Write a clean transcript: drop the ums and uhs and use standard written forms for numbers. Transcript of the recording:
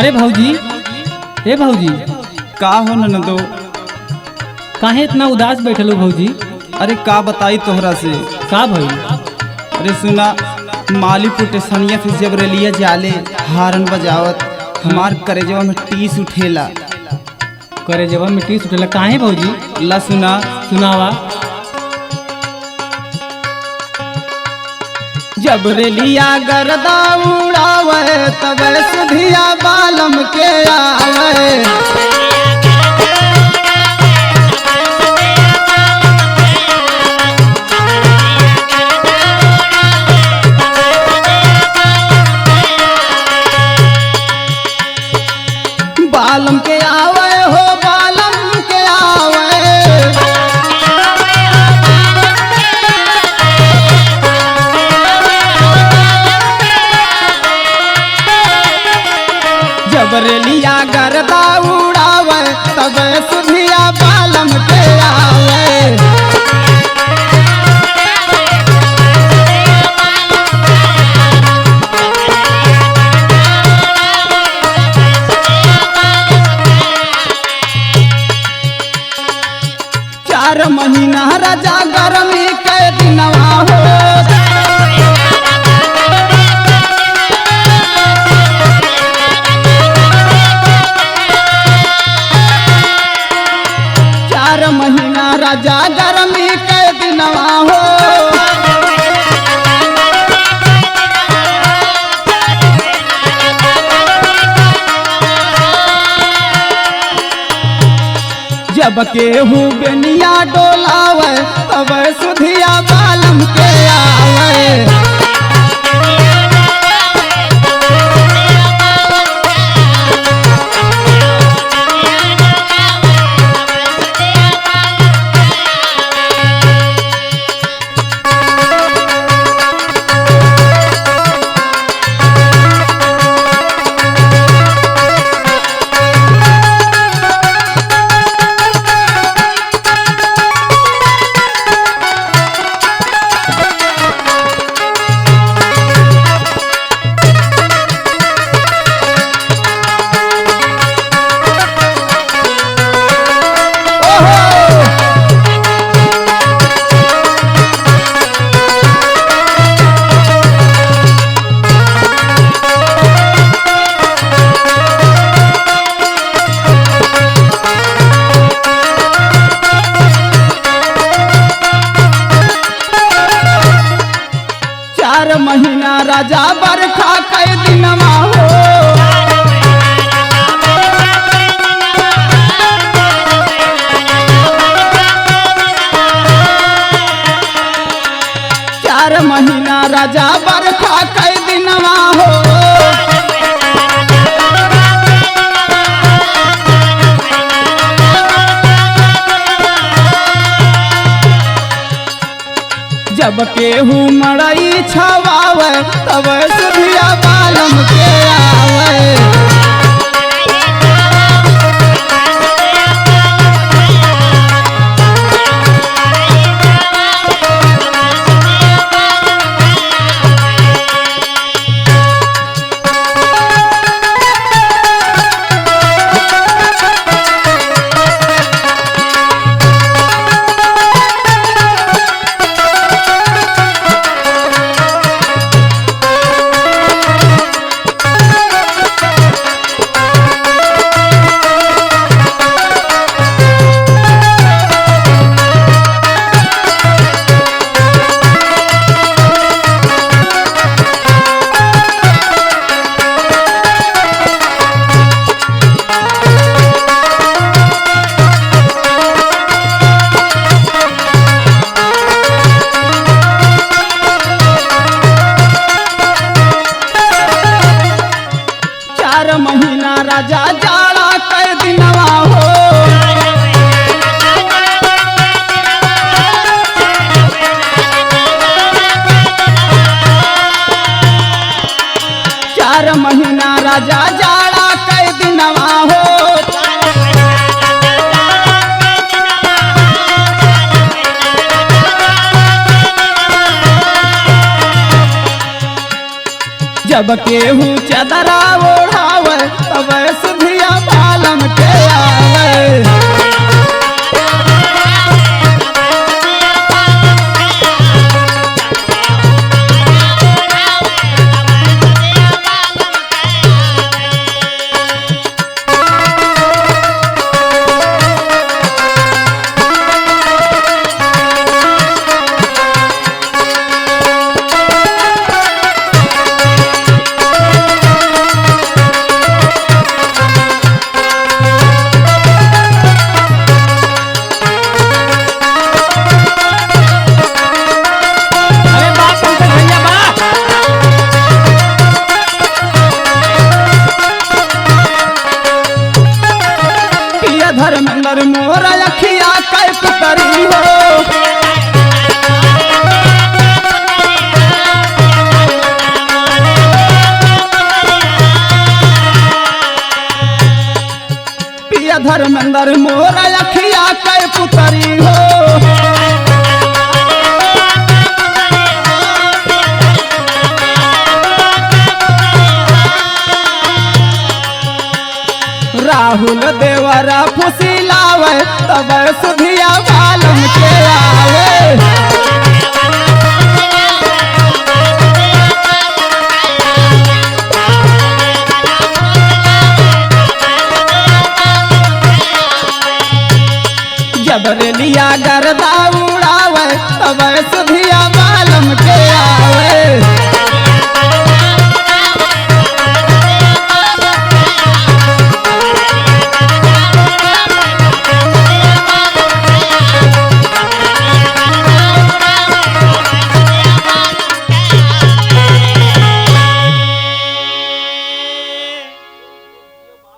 अरे भौजी, ए भौजी, का हो ननदो? काहे इतना उदास बैठल हो भौजी? अरे का बताई तोहरा से। का भई? अरे सुना, मालीपुर टेसनिया से जब रेलिया जाले हारन बजावत हमार करेजवा में टीस उठेला। करे जब मिट्टी सुटेला काहे भौजी? ला सुना, सुनावा। जब रेलिया गर्दा उड़ावे तब सुधिया बालम के आवे। बालम के आवे हो, बालम के आवे। जब रेलिया गर्दा उड़ावे तब सुधिया बालम के आवे। चार महीना राजा गर्मी के दिनवा हो। चार महीना राजा गर्मी के दिनवा हो। जब केहू बेनिया डोलावे तब सुधिया बालम के आवे। चार महीना राजा बरखा के दिनवा हो। चार महीना राजा बरखा के दिनवा हो। जब केहू मड़ई छवावे तब सुधिया बालम के आवे। चार महीना राजा जाड़ा के दिनवा हो। चार महीना राजा जाड़ा के दिनवा हो। जब केहू चदरा ओढ़ा उड़ावे तब सुधिया बालम के आवे। अरे बाप पंकज भैया बाप। पिया धर्मेंद्र मोरा अखिया कै पुतरी हो। पिया धर्मेंद्र मोरा अखिया कै पुतरी हो। राहुल देवरा फुसिलावे तब सुधिया बालम के आवे। जब रेलिया गर्दा उड़ावे तब सुधिया बालम के आवे।